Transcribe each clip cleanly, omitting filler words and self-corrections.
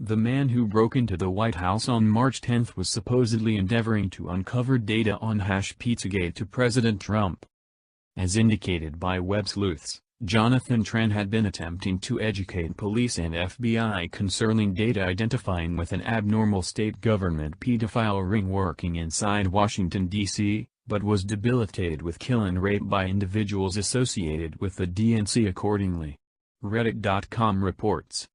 The man who broke into the White House on March 10 was supposedly endeavoring to uncover data on Pizzagate to President Trump. As indicated by web sleuths, Jonathan Tran had been attempting to educate police and FBI concerning data identifying with an abnormal state government pedophile ring working inside Washington, D.C., but was debilitated with kill and rape by individuals associated with the DNC accordingly. Reddit.com reports.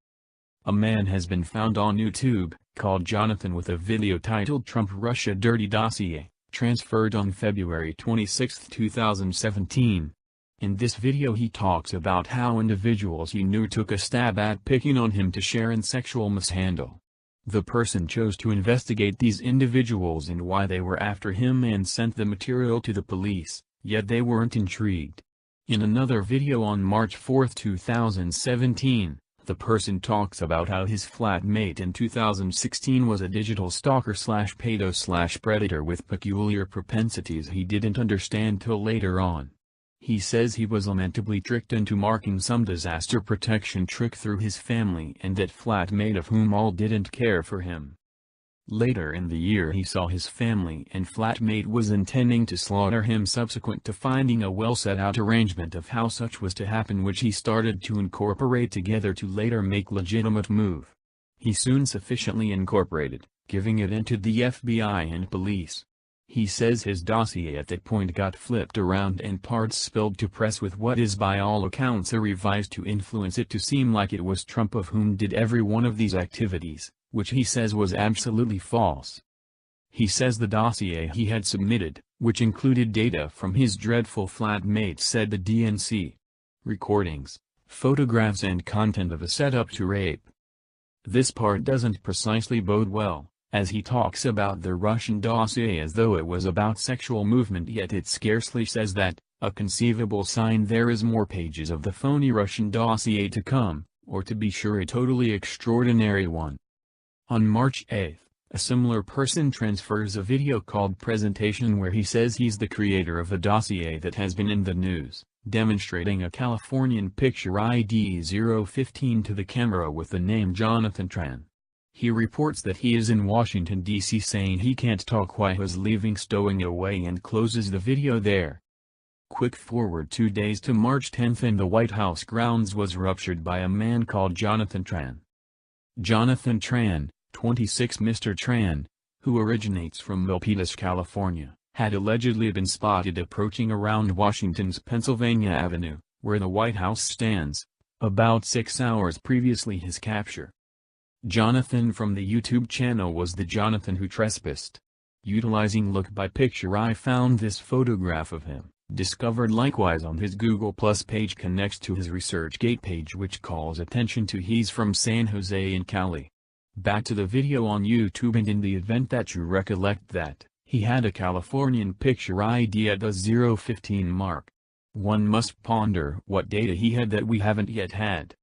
A man has been found on YouTube, called Jonathan, with a video titled Trump Russia Dirty Dossier, transferred on February 26, 2017. In this video he talks about how individuals he knew took a stab at picking on him to share in sexual mishandle. The person chose to investigate these individuals and why they were after him and sent the material to the police, yet they weren't intrigued. In another video on March 4, 2017, the person talks about how his flatmate in 2016 was a digital stalker/pedo/predator with peculiar propensities he didn't understand till later on. He says he was lamentably tricked into marking some disaster protection trick through his family and that flatmate of whom all didn't care for him. Later in the year he saw his family and flatmate was intending to slaughter him subsequent to finding a well set out arrangement of how such was to happen, which he started to incorporate together to later make legitimate move. He soon sufficiently incorporated, giving it into the FBI and police. He says his dossier at that point got flipped around and parts spilled to press with what is by all accounts a revise to influence it to seem like it was Trump of whom did every one of these activities, which he says was absolutely false. He says the dossier he had submitted, which included data from his dreadful flatmate, said the DNC. Recordings, photographs and content of a setup to rape. This part doesn't precisely bode well, as he talks about the Russian dossier as though it was about sexual movement, yet it scarcely says that. A conceivable sign there is more pages of the phony Russian dossier to come, or to be sure a totally extraordinary one. On March 8, a similar person transfers a video called Presentation where he says he's the creator of a dossier that has been in the news, demonstrating a Californian picture ID 015 to the camera with the name Jonathan Tran. He reports that he is in Washington, D.C. saying he can't talk while he's leaving, stowing away, and closes the video there. Quick forward 2 days to March 10 and the White House grounds was ruptured by a man called Jonathan Tran. Jonathan Tran, 26, Mr. Tran, who originates from Milpitas, California, had allegedly been spotted approaching around Washington's Pennsylvania Avenue, where the White House stands, about 6 hours previously his capture. Jonathan from the YouTube channel was the Jonathan who trespassed. Utilizing Look by Picture, I found this photograph of him, discovered likewise on his Google Plus page, connects to his ResearchGate page, which calls attention to he's from San Jose in Cali. Back to the video on YouTube, and in the event that you recollect that he had a Californian picture ID at the 015 mark. One must ponder what data he had that we haven't yet had.